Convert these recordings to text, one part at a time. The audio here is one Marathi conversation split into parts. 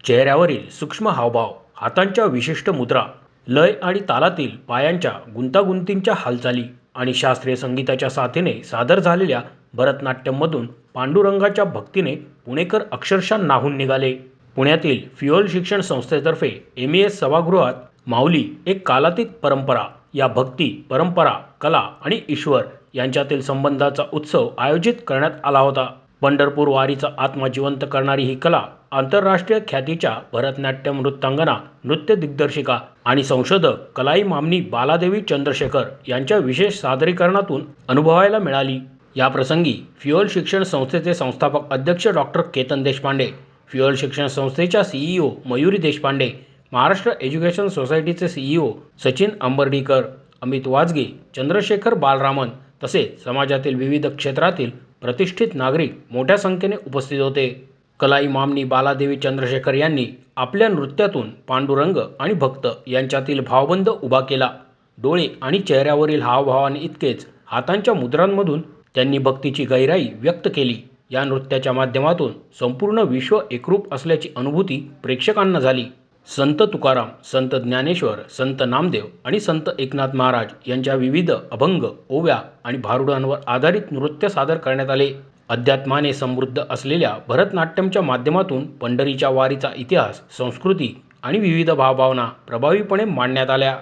चेहऱ्यावरील सूक्ष्म हावभाव, हातांच्या विशिष्ट मुद्रा, लय आणि तालातील पायांच्या गुंतागुंतींच्या हालचाली आणि शास्त्रीय संगीताच्या साथीने सादर झालेल्या भरतनाट्यममधून पांडुरंगाच्या भक्तीने पुणेकर अक्षरशः न्हाऊन निघाले. पुण्यातील फिओल शिक्षण संस्थेतर्फे MES सभागृहात माऊली एक कालातीत परंपरा या भक्ती, परंपरा, कला आणि ईश्वर यांच्यातील संबंधाचा उत्सव आयोजित करण्यात आला होता. पंढरपूर वारीचा आत्मा जिवंत करणारी ही कला आंतरराष्ट्रीय ख्यातीच्या भरतनाट्यम नृत्यांगना, नृत्य दिग्दर्शिका आणि संशोधक कलाईमामनी बालादेवी चंद्रशेखर यांच्या विशेष सादरीकरणातून अनुभवायला मिळाली. या प्रसंगी फिओल शिक्षण संस्थेचे संस्थापक अध्यक्ष डॉक्टर केतन देशपांडे, फिओल शिक्षण संस्थेच्या CEO मयुरी देशपांडे, महाराष्ट्र एज्युकेशन सोसायटीचे CEO सचिन अंबर्डीकर, अमित वाजगे, चंद्रशेखर बालरामन तसेच समाजातील विविध क्षेत्रातील प्रतिष्ठित नागरिक मोठ्या संख्येने उपस्थित होते. कलाईमामनी बालादेवी चंद्रशेखर यांनी आपल्या नृत्यातून पांडुरंग आणि भक्त यांच्यातील भावबंध उभा केला. डोळे आणि चेहऱ्यावरील हावभावाने इतकेच हातांच्या मुद्रांमधून त्यांनी भक्तीची गहिराई व्यक्त केली. या नृत्याच्या माध्यमातून संपूर्ण विश्व एकरूप असल्याची अनुभूती प्रेक्षकांना झाली. संत तुकाराम, संत ज्ञानेश्वर, संत नामदेव आणि संत एकनाथ महाराज यांच्या विविध अभंग, ओव्या आणि भारुडांवर आधारित नृत्य सादर करण्यात आले. अध्यात्माने समृद्ध असलेल्या भरतनाट्यमच्या माध्यमातून पंढरीच्या वारीचा इतिहास, संस्कृती आणि विविध भावभावना प्रभावीपणे मांडण्यात आल्या.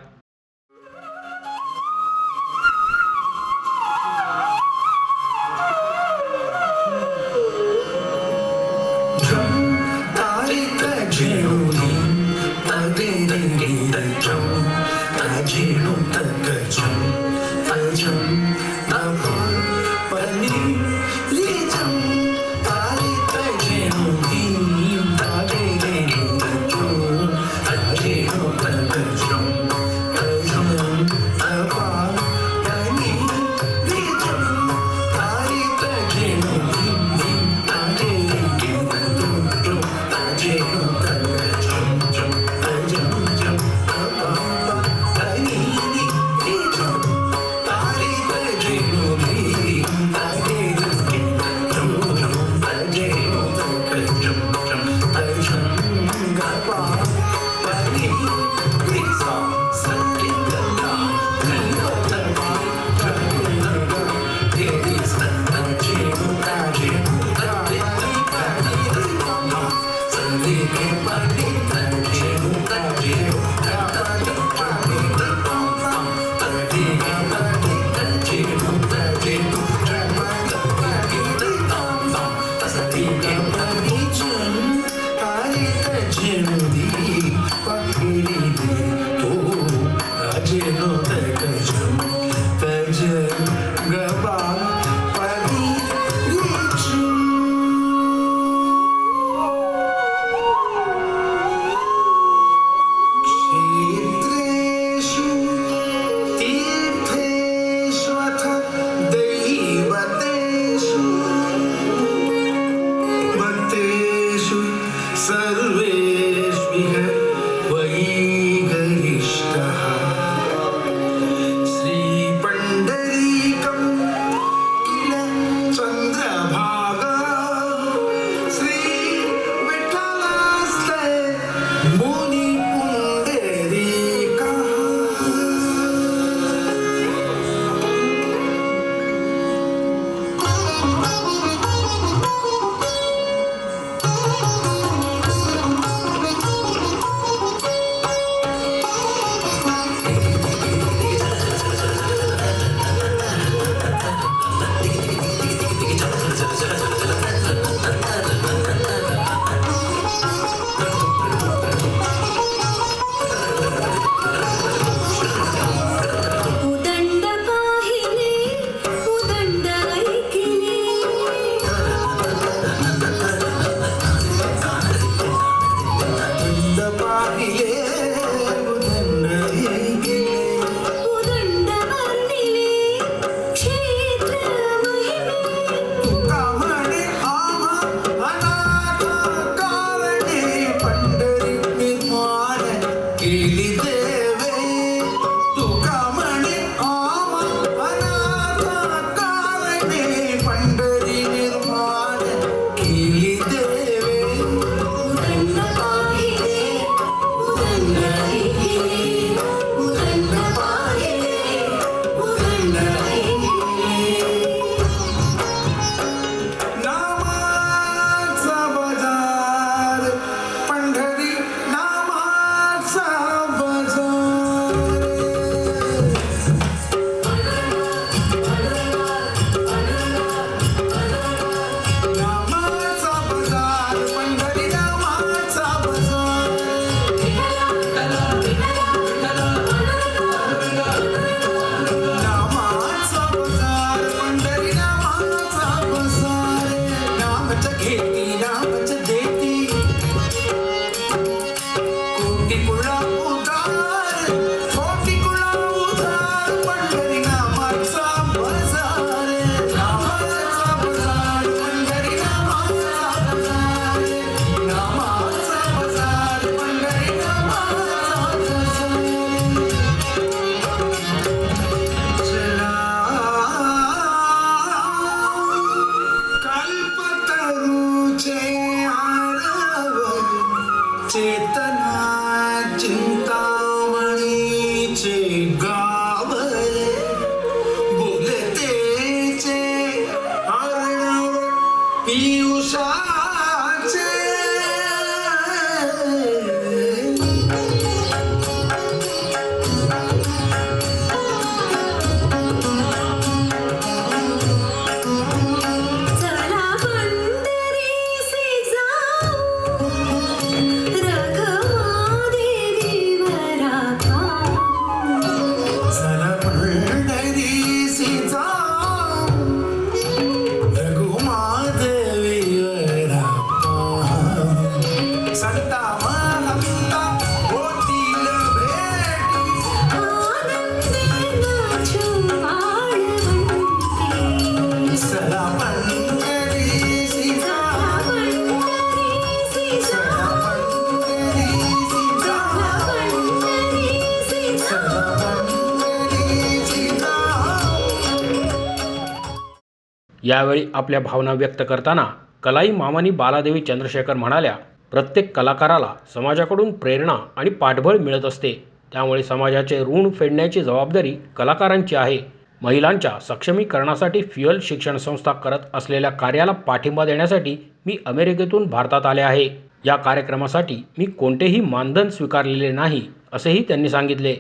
यावेळी आपल्या भावना व्यक्त करताना कलाई मामानी बालादेवी चंद्रशेखर म्हणाल्या, प्रत्येक कलाकाराला समाजाकडून प्रेरणा आणि पाठबळ मिळत असते, त्यामुळे समाजाचे ऋण फेडण्याची जबाबदारी कलाकारांची आहे. महिलांच्या सक्षमीकरणासाठी फ्युएल शिक्षण संस्था करत असलेल्या कार्याला पाठिंबा देण्यासाठी मी अमेरिकेतून भारतात आले आहे. या कार्यक्रमासाठी मी कोणतेही मानधन स्वीकारलेले नाही, असेही त्यांनी सांगितले.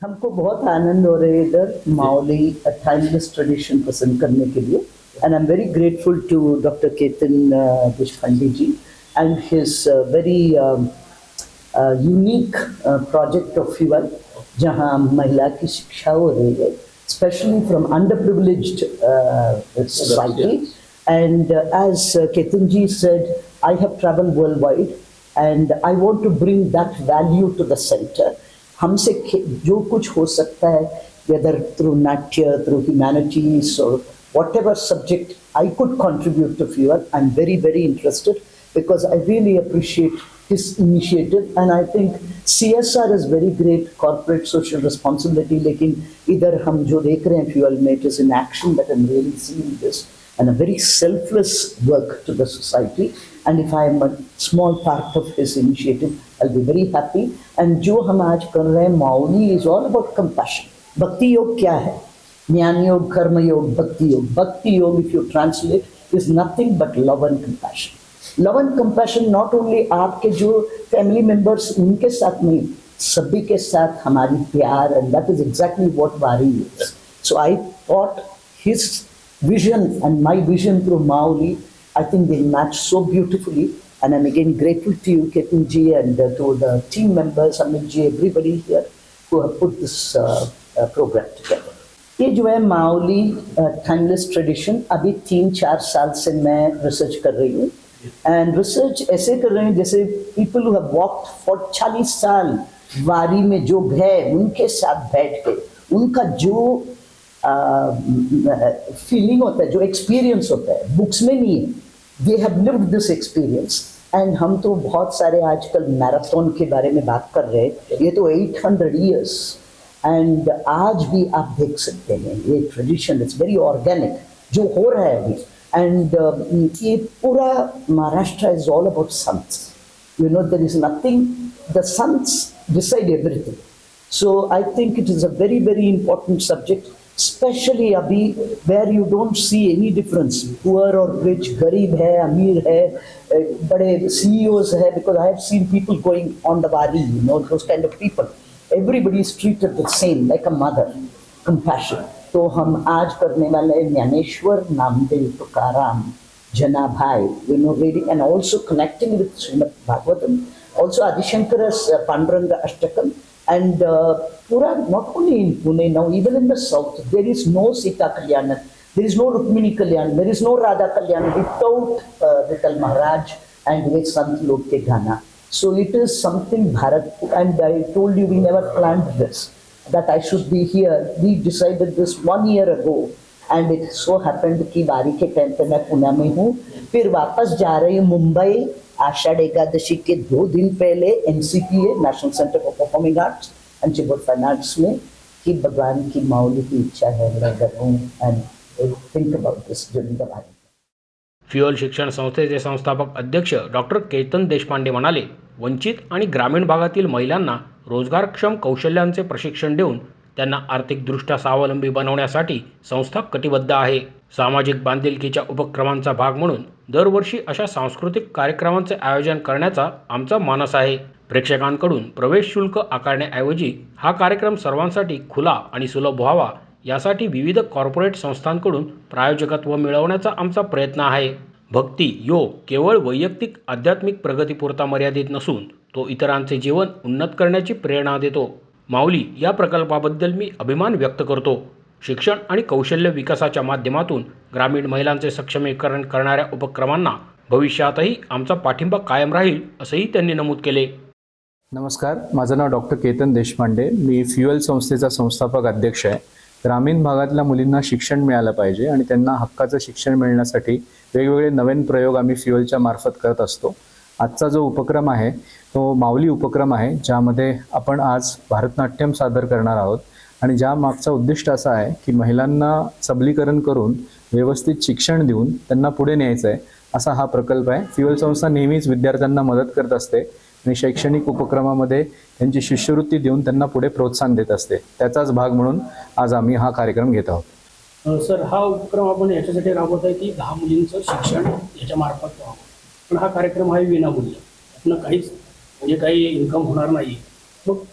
हमको बहुत आनंद हो रहा है इधर माओली टाइमलेस ट्रेडिशन पसंद करने के लिए, and I am very grateful to doctor Ketan Deshpande ji and his very unique project of fuel, जहां महिला की शिक्षा हो रही है, especially from underprivileged society. And as Ketan ji said, I have traveled worldwide and I want to bring that value to the center. हमसे जो कुछ हो सकता है, whether through Natya, through humanities or whatever subject I could contribute to FUEL, I'm very, very interested because I really appreciate his initiative, and I think CSR is very great, corporate social responsibility, लेकिन इधर हम जो देख रहे हैं फ्यूएल में, it is in action that I'm really seeing this, and a very selfless work to the society, and if I am a small part of his initiative, I'll be very happy. And जो हम आज कर रहे हैं माउली is all about compassion. भक्ति योग क्या है? ज्ञान योग, कर्म योग, भक्ति योग. भक्ति योग, if you translate, is nothing but love and compassion. Love end compassion not only आपके जो फैमिली मेंबर्स उनके साथ नहीं, सभी के साथ हमारी प्यार, and that is exactly what Wari is. So I thought his vision and my vision through Mauli, I think they match so beautifully, and I am again grateful to you Ketan ji and to the team members, Amit ji, everybody here who have put this programme together. ये जो है माउली टाइमलेस ट्रेडिशन, अभी 3-4 साल से मैं रिसर्च कर रही हूँ, एंड रिसर्च ऐसे कर रहे हैं जैसे people who have walked for 40 साल वारी में जो गए, उनके साथ बैठ के उनका जो फीलिंग होता है, जो एक्सपीरियंस होता है, बुक्स में नहीं है, they have lived this experience. And हम तो बहुत सारे आजकल मैराथन के बारे में बात कर रहे हैं, ये तो 800 ईयर्स, एंड आज भी आप देख सकते हैं ये ट्रेडिशन इट्स वेरी ऑर्गेनिक जो हो रहा है अभी. And ये पूरा Maharashtra is all about sons. You know, there is nothing, the sons decide everything. So I think it is a very, very important subject, especially abhi where you don't see any difference, poor or rich, garib hai, amir hai, bade CEOs hai, because I have seen people going on the wari, you know, those kind of people. Everybody is treated the same, like a mother, compassion. तो हम आज करने वाले Dnyaneshwar, Namdev, Tukaram, जनाभाई, you know, reading and also connecting with Srimad Bhagavatam, also Adishankara's Panduranga Ashtakam, and pura not only in Pune now, even in the south, there is no Sita Kalyana, there is no Rukmini Kalyana, there is no Radha Kalyana without Vital Maharaj and with Sant Log ke Gana. So it is something Bharat, and I told you we never planned this, that I should be here. We decided this 1 year ago, and it so happened कि वारी के टाइम पे मैं पुणे में हूँ, फिर वापस जा रही हूँ मुंबई आषाढ़ एकादशी के 2 दिन पहले NCPA, national centre for performing arts end chamber of fine arts में, कि भगवान की माउली की इच्छा है मैं करूँ end think about this during the वारी. फ्युएल शिक्षण संस्थेचे संस्थापक अध्यक्ष डॉक्टर केतन देशपांडे म्हणाले, वंचित आणि ग्रामीण भागातील महिलांना रोजगारक्षम कौशल्यांचे प्रशिक्षण देऊन त्यांना आर्थिकदृष्ट्या स्वावलंबी बनवण्यासाठी संस्था कटिबद्ध आहे. सामाजिक बांधिलकीच्या उपक्रमांचा भाग म्हणून दरवर्षी अशा सांस्कृतिक कार्यक्रमांचे आयोजन करण्याचा आमचा मानस आहे. प्रेक्षकांकडून प्रवेश शुल्क आकारण्याऐवजी हा कार्यक्रम सर्वांसाठी खुला आणि सुलभ व्हावा, यासाठी विविध कॉर्पोरेट संस्थांकडून प्रायोजकत्व मिळवण्याचा आमचा प्रयत्न आहे. भक्ती योग केवळ वैयक्तिक आध्यात्मिक प्रगतीपुरता मर्यादित नसून तो इतरांचे जीवन उन्नत करण्याची प्रेरणा देतो. माऊली या प्रकल्पाबद्दल मी अभिमान व्यक्त करतो. शिक्षण आणि कौशल्य विकासाच्या माध्यमातून ग्रामीण महिलांचे सक्षमीकरण करणाऱ्या उपक्रमांना भविष्यातही आमचा पाठिंबा कायम राहील, असंही त्यांनी नमूद केले. नमस्कार, माझं नाव डॉक्टर केतन देशपांडे. मी फ्युएल संस्थेचा संस्थापक अध्यक्ष आहे. ग्रामीण भागातल्या मुलींना शिक्षण मिळालं पाहिजे आणि त्यांना हक्काचं शिक्षण मिळण्यासाठी वेगवेगळे नवीन प्रयोग आम्ही फ्युएलच्या मार्फत करत असतो. आजचा जो उपक्रम आहे तो माऊली उपक्रम आहे, ज्यामध्ये आपण आज भरतनाट्यम सादर करणार आहोत आणि ज्या मागचा उद्दिष्ट असा आहे की महिलांना सबलीकरण करून व्यवस्थित शिक्षण देऊन त्यांना पुढे न्यायचं आहे, असा हा प्रकल्प आहे. फ्युएल संस्था नेहमीच विद्यार्थ्यांना मदत करत असते आणि शैक्षणिक उपक्रमामध्ये त्यांची शिष्यवृत्ती देऊन त्यांना पुढे प्रोत्साहन देत असते. त्याचाच भाग म्हणून आज आम्ही हा कार्यक्रम घेत आहोत. सर, हा उपक्रम आपण याच्यासाठी राबवत आहे की 10 मुलींचं शिक्षण याच्या मार्फत व्हावं, पण हा कार्यक्रम आहे विनामूल्य, आपलं काहीच म्हणजे काही इन्कम होणार नाही. मग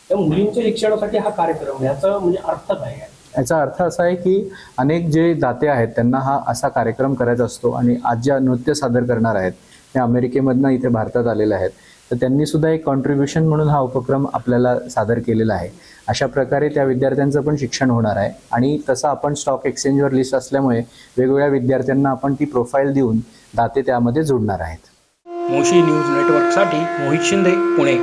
त्या मुलींच्या शिक्षणासाठी हा कार्यक्रम, याचा म्हणजे अर्थ काय आहे? याचा अर्थ असा आहे की अनेक जे दाते आहेत त्यांना हा असा कार्यक्रम करायचा असतो आणि आज ज्या नृत्य सादर करणार आहेत ते अमेरिकेमधनं इथे भारतात आलेले आहेत, तर त्यांनी सुद्धा एक कॉन्ट्रीब्युशन म्हणून हा उपक्रम आपल्याला सादर केलेला आहे. अशा प्रकारे त्या विद्यार्थ्यांचं पण शिक्षण होणार आहे आणि तसं आपण स्टॉक एक्सचेंजवर लिस्ट असल्यामुळे वेगवेगळ्या विद्यार्थ्यांना आपण ती प्रोफाईल देऊन दाते त्यामध्ये जोडणार आहेत. मोशी न्यूज नेटवर्कसाठी मोहित शिंदे, पुणे.